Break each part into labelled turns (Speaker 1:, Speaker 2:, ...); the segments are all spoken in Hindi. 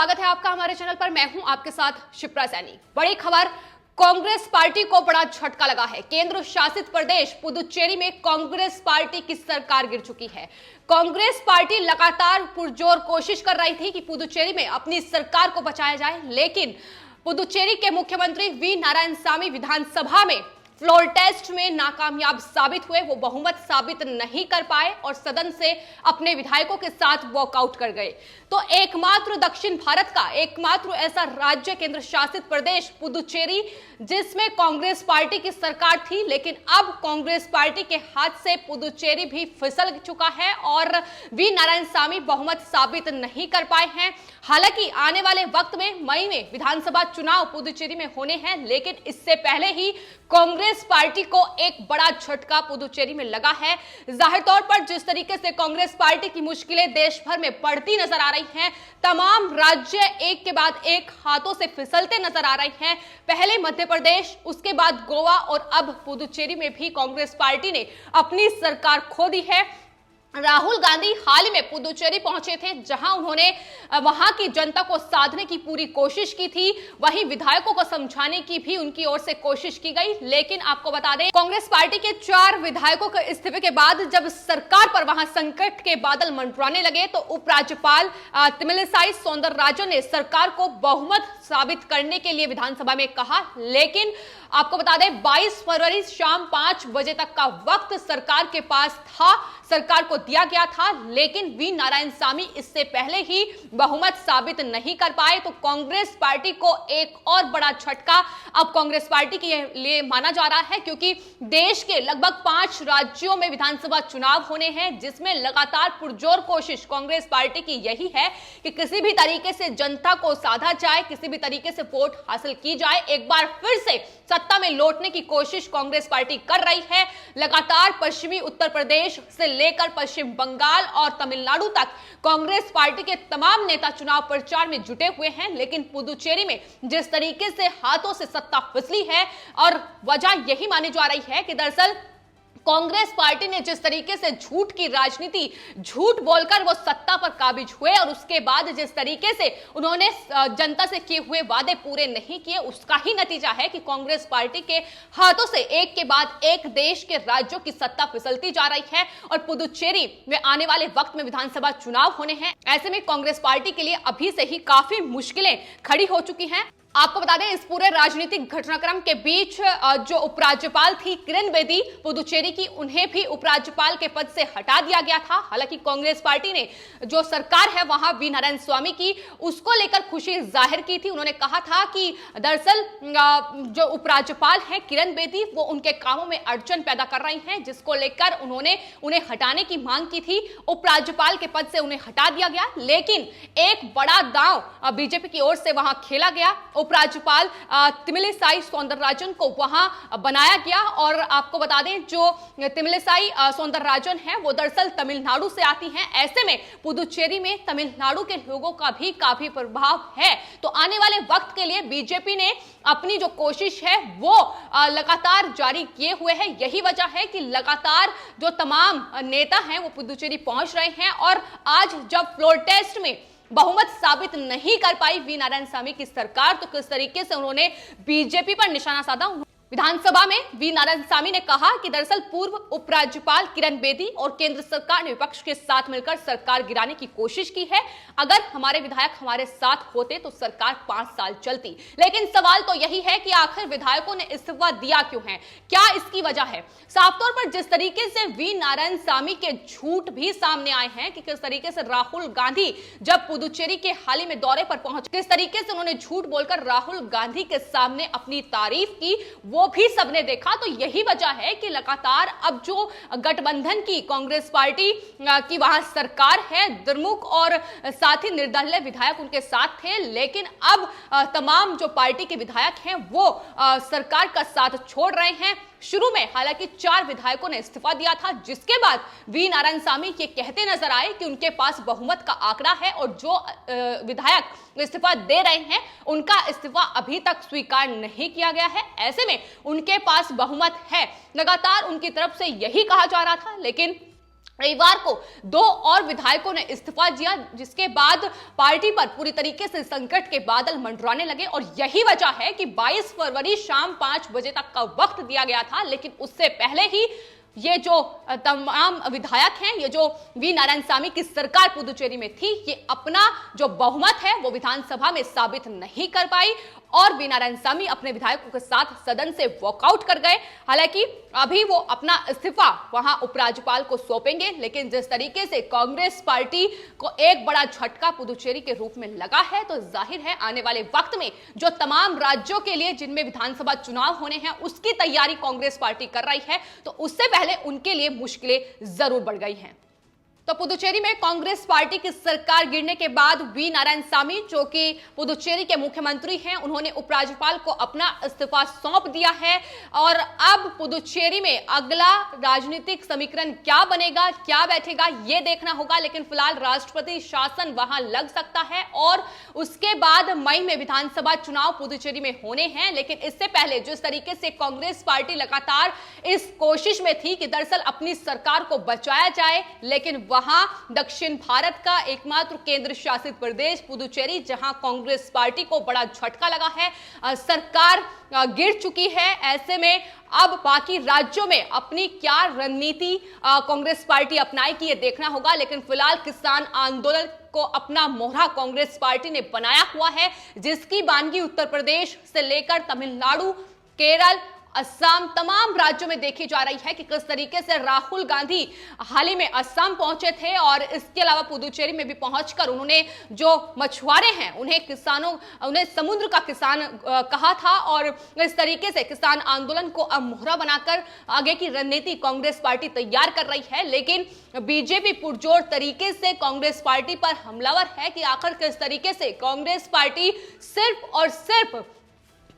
Speaker 1: स्वागत है आपका हमारे चैनल पर। मैं हूं आपके साथ शिप्रा सैनी। बड़ी खबर, कांग्रेस पार्टी को बड़ा झटका लगा है। केंद्र शासित प्रदेश पुदुचेरी में कांग्रेस पार्टी की सरकार गिर चुकी है। कांग्रेस पार्टी लगातार पुरजोर कोशिश कर रही थी कि पुदुचेरी में अपनी सरकार को बचाया जाए, लेकिन पुदुचेरी के मुख्यमंत्री वी नारायणसामी विधानसभा में फ्लोर टेस्ट में नाकामयाब साबित हुए। वो बहुमत साबित नहीं कर पाए और सदन से अपने विधायकों के साथ वॉकआउट कर गए। तो एकमात्र दक्षिण भारत का एकमात्र ऐसा राज्य, केंद्र शासित प्रदेश पुदुचेरी, जिसमें कांग्रेस पार्टी की सरकार थी, लेकिन अब कांग्रेस पार्टी के हाथ से पुदुचेरी भी फिसल चुका है और वी नारायणसामी बहुमत साबित नहीं कर पाए हैं। हालांकि आने वाले वक्त में मई में विधानसभा चुनाव पुदुचेरी में होने हैं, लेकिन इससे पहले ही कांग्रेस पार्टी को एक बड़ा झटका पुदुचेरी में लगा है। जाहिर तौर पर जिस तरीके से कांग्रेस पार्टी की मुश्किलें देश भर में बढ़ती नजर आ रही हैं, तमाम राज्य एक के बाद एक हाथों से फिसलते नजर आ रहे हैं। पहले मध्य प्रदेश, उसके बाद गोवा और अब पुदुचेरी में भी कांग्रेस पार्टी ने अपनी सरकार खो दी है। राहुल गांधी हाल ही में पुदुचेरी पहुंचे थे, जहां उन्होंने वहां की जनता को साधने की पूरी कोशिश की थी। वहीं विधायकों को समझाने की भी उनकी ओर से कोशिश की गई, लेकिन आपको बता दें, कांग्रेस पार्टी के 4 विधायकों के इस्तीफे के बाद जब सरकार पर वहां संकट के बादल मंडराने लगे, तो उपराज्यपाल तमिलिसाई सौंदरराजन ने सरकार को बहुमत साबित करने के लिए विधानसभा में कहा। लेकिन आपको बता दें, 22 फरवरी शाम 5 बजे तक का वक्त सरकार के पास था, सरकार को दिया गया था, लेकिन वी नारायणसामी इससे पहले ही बहुमत साबित नहीं कर पाए। तो कांग्रेस पार्टी को एक और बड़ा झटका अब कांग्रेस पार्टी के लिए माना जा रहा है, क्योंकि देश के लगभग 5 राज्यों में विधानसभा चुनाव होने हैं, जिसमें लगातार पुरजोर कोशिश कांग्रेस पार्टी की यही है कि किसी भी तरीके से जनता को साधा जाए, किसी भी तरीके से वोट हासिल की जाए, एक बार फिर से सत्ता में लौटने की कोशिश कांग्रेस पार्टी कर रही है। लगातार पश्चिमी उत्तर प्रदेश से लेकर पश्चिम बंगाल और तमिलनाडु तक कांग्रेस पार्टी के तमाम नेता चुनाव प्रचार में जुटे हुए हैं, लेकिन पुदुचेरी में जिस तरीके से हाथों से सत्ता फिसली है, और वजह यही मानी जा रही है कि दरअसल कांग्रेस पार्टी ने जिस तरीके से झूठ की राजनीति, झूठ बोलकर वो सत्ता पर काबिज हुए, और उसके बाद जिस तरीके से उन्होंने जनता से किए हुए वादे पूरे नहीं किए, उसका ही नतीजा है कि कांग्रेस पार्टी के हाथों से एक के बाद एक देश के राज्यों की सत्ता फिसलती जा रही है। और पुदुचेरी में आने वाले वक्त में विधानसभा चुनाव होने हैं। ऐसे में कांग्रेस पार्टी के लिए अभी से ही काफी मुश्किलें खड़ी हो चुकी हैं। आपको बता दें, इस पूरे राजनीतिक घटनाक्रम के बीच जो उपराज्यपाल थी किरण बेदी पुदुचेरी की, उन्हें भी उपराज्यपाल के पद से हटा दिया गया था। हालांकि कांग्रेस पार्टी ने जो सरकार है वहां वी नारायणसामी की, उसको लेकर खुशी जाहिर की थी। उन्होंने कहा था कि दरअसल जो उपराज्यपाल है किरण बेदी, वो उनके कामों में अड़चन पैदा कर रही हैं, जिसको लेकर उन्होंने उन्हें हटाने की मांग की थी। उपराज्यपाल के पद से उन्हें हटा दिया गया, लेकिन एक बड़ा दांव बीजेपी की ओर से वहां खेला गया। उपराज्यपाल तमिलिसाई सौंदरराजन को वहां बनाया गया, और आपको बता दें, जो तमिलिसाई सौंदरराजन है वो दरअसल तमिलनाडु से आती हैं। ऐसे में पुदुचेरी में तमिलनाडु के लोगों का भी काफी प्रभाव है। तो आने वाले वक्त के लिए बीजेपी ने अपनी जो कोशिश है वो लगातार जारी किए हुए है। यही वजह है कि लगातार जो तमाम नेता हैं वो पुदुचेरी पहुंच रहे हैं, और आज जब फ्लोर टेस्ट में बहुमत साबित नहीं कर पाई वी नारायणसामी की सरकार, तो किस तरीके से उन्होंने बीजेपी पर निशाना साधा। विधानसभा में वी नारायणसामी ने कहा कि दरअसल पूर्व उपराज्यपाल किरण बेदी और केंद्र सरकार ने विपक्ष के साथ मिलकर सरकार गिराने की कोशिश की है। अगर हमारे विधायक हमारे साथ होते तो सरकार 5 साल चलती। लेकिन सवाल तो यही है कि आखिर विधायकों ने इस्तीफा दिया क्यों है, क्या इसकी वजह है। साफ तौर पर जिस तरीके से वी नारायणसामी के झूठ भी सामने आए हैं कि किस तरीके से राहुल गांधी जब पुदुचेरी के हाल ही में दौरे पर पहुंचे, किस तरीके से उन्होंने झूठ बोलकर राहुल गांधी के सामने अपनी तारीफ की, वो भी सबने देखा। तो यही वजह है कि लगातार अब जो गठबंधन की कांग्रेस पार्टी की वहां सरकार है, द्रमुक और साथ ही निर्दलीय विधायक उनके साथ थे, लेकिन अब तमाम जो पार्टी के विधायक हैं वो सरकार का साथ छोड़ रहे हैं। शुरू में हालांकि 4 विधायकों ने इस्तीफा दिया था, जिसके बाद वी नारायणसामी ये कहते नजर आए कि उनके पास बहुमत का आंकड़ा है, और जो विधायक इस्तीफा दे रहे हैं उनका इस्तीफा अभी तक स्वीकार नहीं किया गया है। ऐसे में उनके पास बहुमत है, लगातार उनकी तरफ से यही कहा जा रहा था, लेकिन रविवार को 2 और विधायकों ने इस्तीफा दिया, जिसके बाद पार्टी पर पूरी तरीके से संकट के बादल मंडराने लगे। और यही वजह है कि 22 फरवरी शाम 5 बजे तक का वक्त दिया गया था, लेकिन उससे पहले ही ये जो तमाम विधायक हैं, ये जो वी नारायणसामी की सरकार पुदुचेरी में थी, ये अपना जो बहुमत है वो विधानसभा में साबित नहीं कर पाई और वी नारायणसामी अपने विधायकों के साथ सदन से वॉकआउट कर गए। हालांकि अभी वो अपना इस्तीफा वहां उपराज्यपाल को सौंपेंगे, लेकिन जिस तरीके से कांग्रेस पार्टी को एक बड़ा झटका पुदुचेरी के रूप में लगा है, तो जाहिर है आने वाले वक्त में जो तमाम राज्यों के लिए जिनमें विधानसभा चुनाव होने हैं उसकी तैयारी कांग्रेस पार्टी कर रही है, तो उससे पहले उनके लिए मुश्किलें जरूर बढ़ गई हैं। तो पुदुचेरी में कांग्रेस पार्टी की सरकार गिरने के बाद वी नारायणसामी, जो कि पुदुचेरी के मुख्यमंत्री हैं, उन्होंने उपराज्यपाल को अपना इस्तीफा सौंप दिया है। और अब पुदुचेरी में अगला राजनीतिक समीकरण क्या बनेगा, क्या बैठेगा, यह देखना होगा। लेकिन फिलहाल राष्ट्रपति शासन वहां लग सकता है और उसके बाद मई में विधानसभा चुनाव पुदुचेरी में होने हैं। लेकिन इससे पहले जिस तरीके से कांग्रेस पार्टी लगातार इस कोशिश में थी कि दरअसल अपनी सरकार को बचाया जाए, लेकिन वहां दक्षिण भारत का एकमात्र केंद्र शासित प्रदेश पुदुचेरी, जहां कांग्रेस पार्टी को बड़ा झटका लगा है, सरकार गिर चुकी है। ऐसे में अब बाकी राज्यों में अपनी क्या रणनीति कांग्रेस पार्टी अपनाएगी, ये देखना होगा। लेकिन फिलहाल किसान आंदोलन को अपना मोहरा कांग्रेस पार्टी ने बनाया हुआ है, जिसकी बानगी उत्तर प्रदेश से लेकर तमिलनाडु, केरल, असम, तमाम राज्यों में देखी जा रही है कि किस तरीके से राहुल गांधी हाल ही में असम पहुंचे थे और इसके अलावा पुदुचेरी में भी पहुंचकर उन्होंने जो मछुआरे हैं उन्हें समुद्र का किसान कहा था। और इस तरीके से किसान आंदोलन को अब मोहरा बनाकर आगे की रणनीति कांग्रेस पार्टी तैयार कर रही है। लेकिन बीजेपी पुरजोर तरीके से कांग्रेस पार्टी पर हमलावर है कि आखिर किस तरीके से कांग्रेस पार्टी सिर्फ और सिर्फ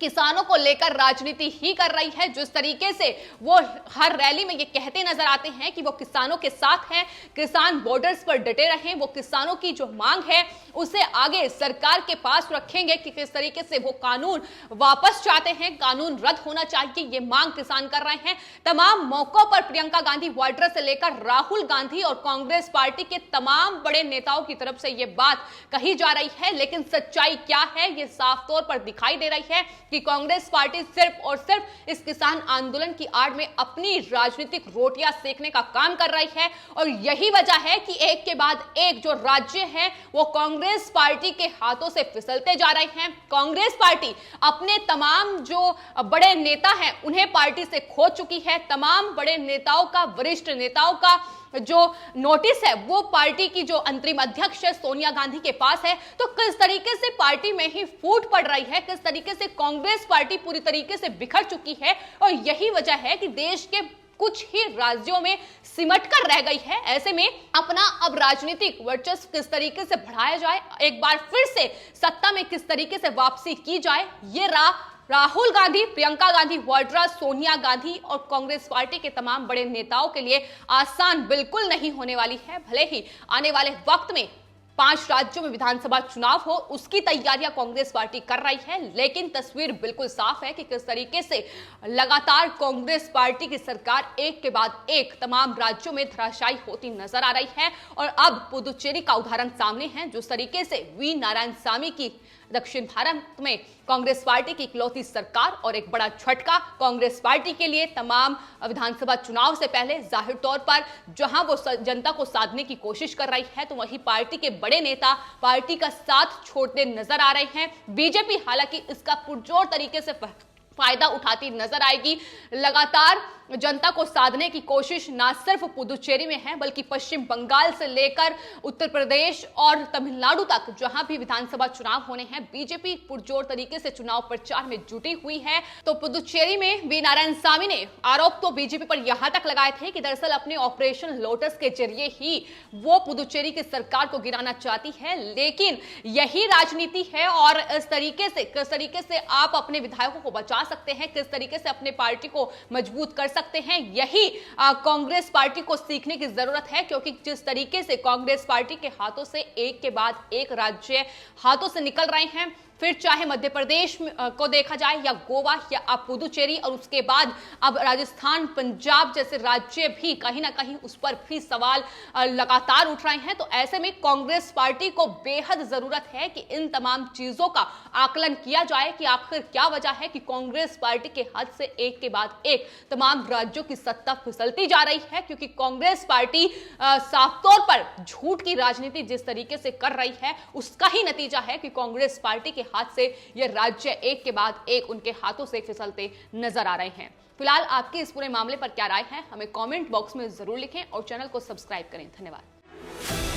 Speaker 1: किसानों को लेकर राजनीति ही कर रही है। जिस तरीके से वो हर रैली में ये कहते नजर आते हैं कि वो किसानों के साथ हैं, किसान बॉर्डर्स पर डटे रहें, वो किसानों की जो मांग है उसे आगे सरकार के पास रखेंगे कि किस तरीके से वो कानून वापस चाहते हैं, कानून रद्द होना चाहिए, ये मांग किसान कर रहे हैं। तमाम मौकों पर प्रियंका गांधी वाड्रा से लेकर राहुल गांधी और कांग्रेस पार्टी के तमाम बड़े नेताओं की तरफ से ये बात कही जा रही है। लेकिन सच्चाई क्या है, ये साफ तौर पर दिखाई दे रही है कि कांग्रेस पार्टी सिर्फ और सिर्फ इस किसान आंदोलन की आड़ में अपनी राजनीतिक रोटियां सेकने का काम कर रही है। और यही वजह है कि एक के बाद एक जो राज्य हैं वो कांग्रेस पार्टी के हाथों से फिसलते जा रहे हैं। कांग्रेस पार्टी अपने तमाम जो बड़े नेता हैं उन्हें पार्टी से खो चुकी है। तमाम बड़े नेताओं का, वरिष्ठ नेताओं का जो नोटिस है वो पार्टी की जो अंतरिम अध्यक्ष है सोनिया गांधी के पास है। तो किस तरीके से पार्टी में ही फूट पड़ रही है, किस तरीके से कांग्रेस पार्टी पूरी तरीके से बिखर चुकी है। और यही वजह है कि देश के कुछ ही राज्यों में सिमट कर रह गई है। ऐसे में अपना अब राजनीतिक वर्चस्व किस तरीके से बढ़ाया जाए, एक बार फिर से सत्ता में किस तरीके से वापसी की जाए, ये राहुल गांधी, प्रियंका गांधी वाड्रा, सोनिया गांधी और कांग्रेस पार्टी के तमाम बड़े नेताओं के लिए आसान बिल्कुल नहीं होने वाली है। भले ही आने वाले वक्त में 5 राज्यों में विधानसभा चुनाव हो, उसकी तैयारियां कांग्रेस पार्टी कर रही है। लेकिन तस्वीर बिल्कुल साफ है कि किस तरीके से लगातार कांग्रेस पार्टी की सरकार एक के बाद एक तमाम राज्यों में धराशायी होती नजर आ रही है। और अब पुदुचेरी का उदाहरण सामने है, जिस तरीके से वी नारायणसामी की दक्षिण भारत में कांग्रेस पार्टी की इकलौती सरकार और एक बड़ा झटका कांग्रेस पार्टी के लिए तमाम विधानसभा चुनाव से पहले जाहिर तौर पर जहां वो जनता को साधने की कोशिश कर रही है, तो वही पार्टी के बड़े नेता पार्टी का साथ छोड़ते नजर आ रहे हैं। बीजेपी हालांकि इसका पुरजोर तरीके से फायदा उठाती नजर आएगी। लगातार जनता को साधने की कोशिश ना सिर्फ पुदुचेरी में है, बल्कि पश्चिम बंगाल से लेकर उत्तर प्रदेश और तमिलनाडु तक जहां भी विधानसभा चुनाव होने हैं, बीजेपी पुरजोर तरीके से चुनाव प्रचार में जुटी हुई है। तो पुदुचेरी में वी नारायणसामी ने आरोप तो बीजेपी पर यहां तक लगाए थे कि दरअसल अपने ऑपरेशन लोटस के जरिए ही वो पुदुचेरी की सरकार को गिराना चाहती है। लेकिन यही राजनीति है और इस तरीके से किस तरीके से आप अपने विधायकों को बचा सकते हैं, किस तरीके से अपने पार्टी को मजबूत कर सकते हैं, यही कांग्रेस पार्टी को सीखने की जरूरत है। क्योंकि जिस तरीके से कांग्रेस पार्टी के हाथों से एक के बाद एक राज्य हाथों से निकल रहे हैं, फिर चाहे मध्य प्रदेश को देखा जाए या गोवा या अब पुदुचेरी, और उसके बाद अब राजस्थान, पंजाब जैसे राज्य भी कहीं ना कहीं उस पर भी सवाल लगातार उठ रहे हैं। तो ऐसे में कांग्रेस पार्टी को बेहद जरूरत है कि इन तमाम चीजों का आकलन किया जाए कि आखिर क्या वजह है कि कांग्रेस पार्टी के हाथ से एक के बाद एक तमाम राज्यों की सत्ता फिसलती जा रही है। क्योंकि कांग्रेस पार्टी साफ तौर पर झूठ की राजनीति जिस तरीके से कर रही है, उसका ही नतीजा है कि कांग्रेस पार्टी के हाथ से ये राज्य एक के बाद एक उनके हाथों से फिसलते नजर आ रहे हैं। फिलहाल आपकी इस पूरे मामले पर क्या राय है, हमें कमेंट बॉक्स में जरूर लिखें और चैनल को सब्सक्राइब करें। धन्यवाद।